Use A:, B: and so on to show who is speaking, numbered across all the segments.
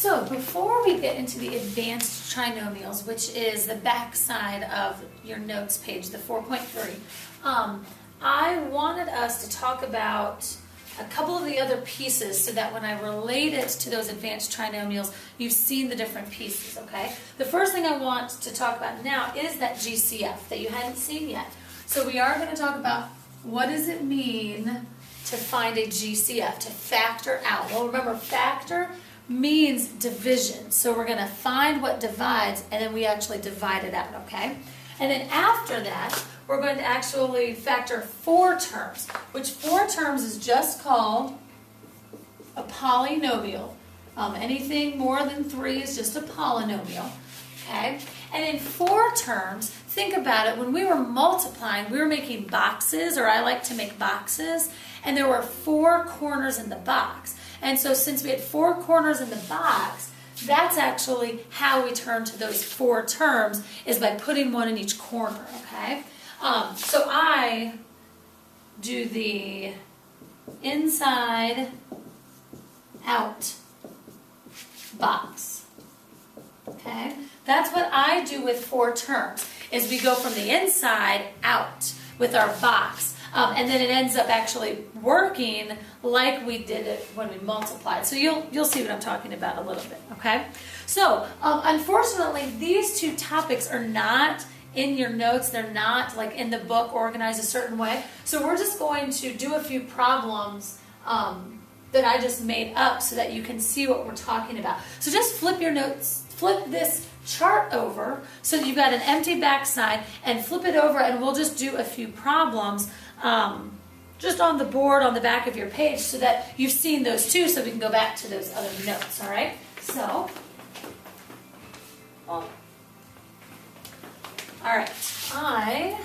A: So before we get into the advanced trinomials, which is the back side of your notes page, the 4.3, I wanted us to talk about a couple of the other pieces so that when I relate it to those advanced trinomials, you've seen the different pieces, okay? The first thing I want to talk about now is that GCF that you hadn't seen yet. So we are going to talk about what does it mean to find a GCF, to factor out. Well, remember, factor means division. So we're going to find what divides, and then we actually divide it out, okay? And then after that, we're going to actually factor 4 terms, which 4 terms is just called a polynomial. Anything more than 3 is just a polynomial, okay? And in 4 terms, think about it, when we were multiplying, we were making boxes, or I like to make boxes, and there were 4 corners in the box. And so since we had 4 corners in the box, that's actually how we turn to those 4 terms, is by putting one in each corner, okay? So I do the inside out box, okay? That's what I do with 4 terms, is we go from the inside out with our box. And then it ends up actually working like we did it when we multiplied. So you'll see what I'm talking about a little bit, okay? So unfortunately, these 2 topics are not in your notes. They're not like in the book organized a certain way. So we're just going to do a few problems that I just made up so that you can see what we're talking about. So just flip your notes, flip this chart over so that you've got an empty backside, and flip it over, and we'll just do a few problems just on the board on the back of your page so that you've seen those 2, so we can go back to those other notes, all right? So, all right, I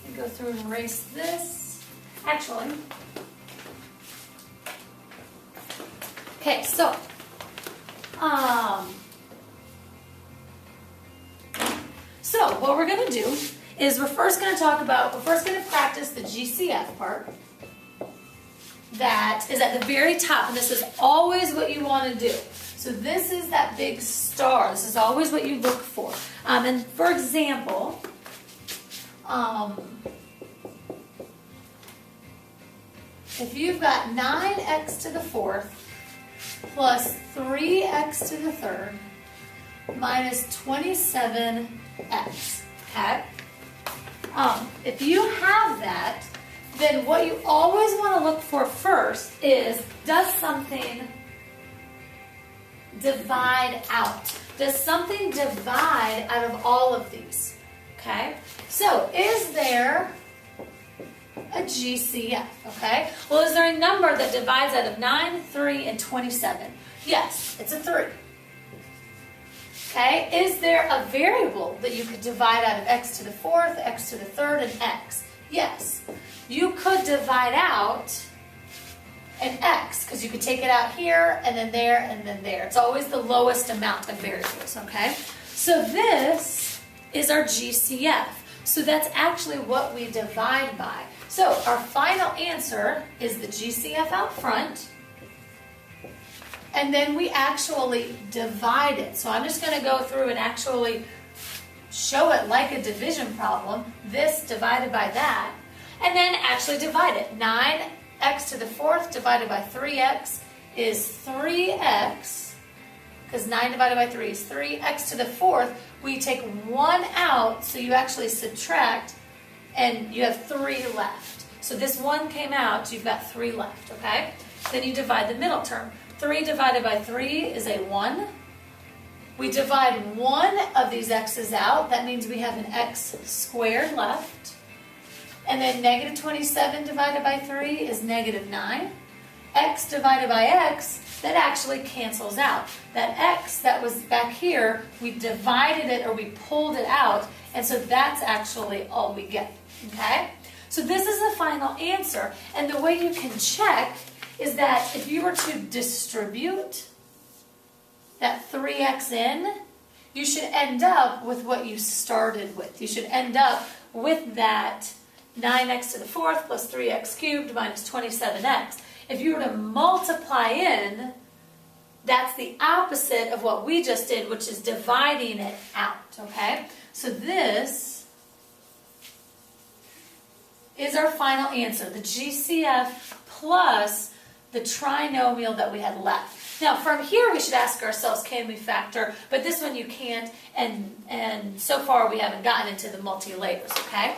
A: can go through and erase this. Actually, okay, so, what we're going to do is we're first going to practice the GCF part. That is at the very top, and this is always what you want to do. So this is that big star. This is always what you look for. And for example, if you've got 9x to the 4th plus 3x to the 3rd minus 27x, okay? If you have that, then what you always want to look for first is, does something divide out? Does something divide out of all of these? Okay? So, is there a GCF? Okay? Well, is there a number that divides out of 9, 3, and 27? Yes, it's a 3. Okay, is there a variable that you could divide out of x to the 4th, x to the 3rd, and x? Yes. You could divide out an x, because you could take it out here, and then there, and then there. It's always the lowest amount of variables, okay? So this is our GCF. So that's actually what we divide by. So our final answer is the GCF out front, and then we actually divide it. So I'm just going to go through and actually show it like a division problem. This divided by that. And then actually divide it. 9x to the 4th divided by 3x is 3x. Because 9 divided by 3 is 3x to the 4th. We take 1 out, so you actually subtract, and you have 3 left. So this 1 came out, you've got 3 left, okay? Then you divide the middle term. 3 divided by 3 is a 1. We divide one of these x's out. That means we have an x squared left. And then negative 27 divided by 3 is negative 9. X divided by x, that actually cancels out. That x that was back here, we divided it, or we pulled it out, and so that's actually all we get, okay? So this is the final answer, and the way you can check is that if you were to distribute that 3x in, you should end up with what you started with. You should end up with that 9x to the 4th plus 3x cubed minus 27x. If you were to multiply in That's the opposite of what we just did, which is dividing it out, okay? So this is our final answer, the GCF plus the trinomial that we had left. Now, from here, we should ask ourselves, can we factor? But this one you can't, and so far we haven't gotten into the multi-layers, okay?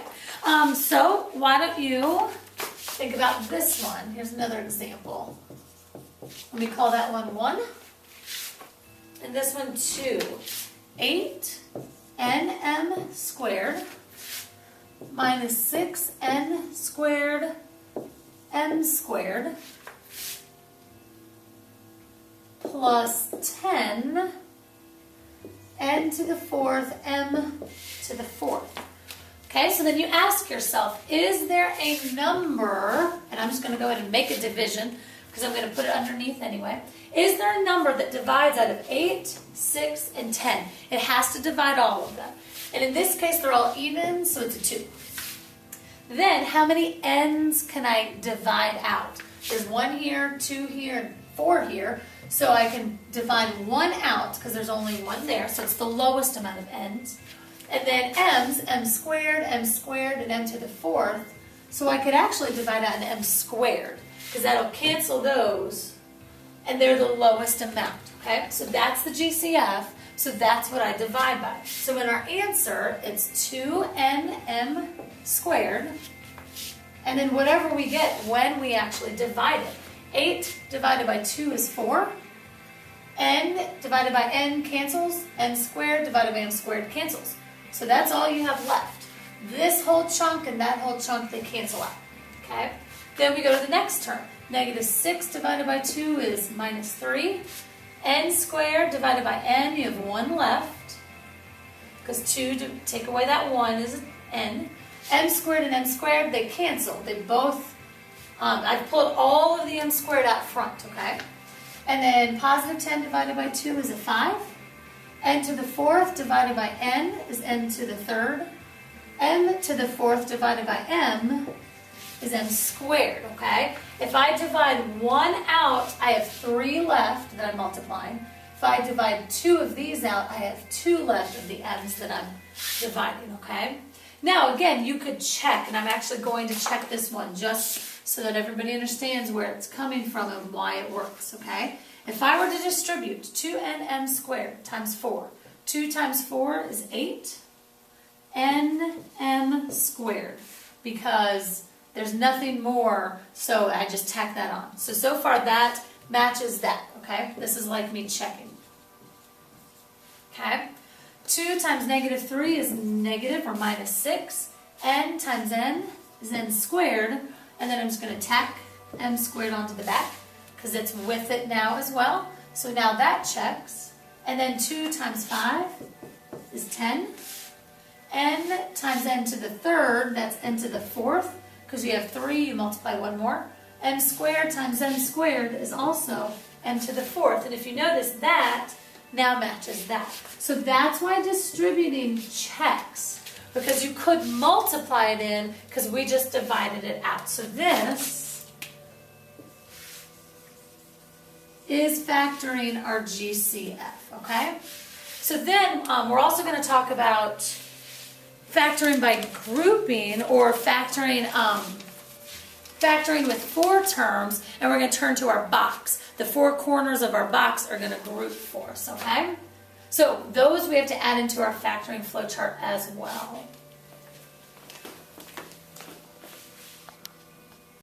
A: So why don't you think about this one? Here's another example. Let me call that one 1, and this one 2. 8nm squared minus 6n squared m squared plus 10 n to the 4th m to the 4th. Okay, so then you ask yourself, is there a number, and I'm just going to go ahead and make a division because I'm going to put it underneath anyway. Is there a number that divides out of 8, 6, and 10? It has to divide all of them. And in this case, they're all even, so it's a 2. Then, how many n's can I divide out? There's 1 here, 2 here, and 4 here. So I can divide 1 out because there's only 1 there, so it's the lowest amount of n's. And then m's, m squared, and m to the 4th. So I could actually divide out an m squared because that'll cancel those, and they're the lowest amount. Okay, so that's the GCF, so that's what I divide by. So in our answer, it's 2nm squared, and then whatever we get when we actually divide it. 8 divided by 2 is 4. N divided by n cancels. N squared divided by m squared cancels. So that's all you have left. This whole chunk and that whole chunk, they cancel out. Okay? Then we go to the next term. Negative 6 divided by 2 is minus 3. N squared divided by n, you have 1 left. Because 2, to take away that 1 is n. M squared and m squared, they cancel. They both, I've pulled all of the m squared out front, okay? And then positive 10 divided by 2 is a 5. N to the 4th divided by n is n to the 3rd. M to the 4th divided by m is m squared, okay? If I divide 1 out, I have 3 left that I'm multiplying. If I divide 2 of these out, I have 2 left of the m's that I'm dividing, okay? Now, again, you could check, and I'm actually going to check this one just so that everybody understands where it's coming from and why it works, okay? If I were to distribute 2nm squared times 4, 2 times 4 is 8, nm squared, because there's nothing more, so I just tack that on. So far that matches that, okay? This is like me checking. Okay? 2 times negative 3 is negative or minus 6. N times n is n squared. And then I'm just going to tack m squared onto the back because it's with it now as well. So now that checks. And then 2 times 5 is 10. N times n to the 3rd, that's n to the 4th. Because you have 3, you multiply 1 more. M squared times n squared is also m to the 4th. And if you notice, that now matches that. So that's why distributing checks, because you could multiply it in because we just divided it out. So this is factoring our GCF, okay? So then we're also going to talk about factoring by grouping, or factoring with 4 terms, and we're going to turn to our box. The 4 corners of our box are going to group for us, okay? So those we have to add into our factoring flowchart as well.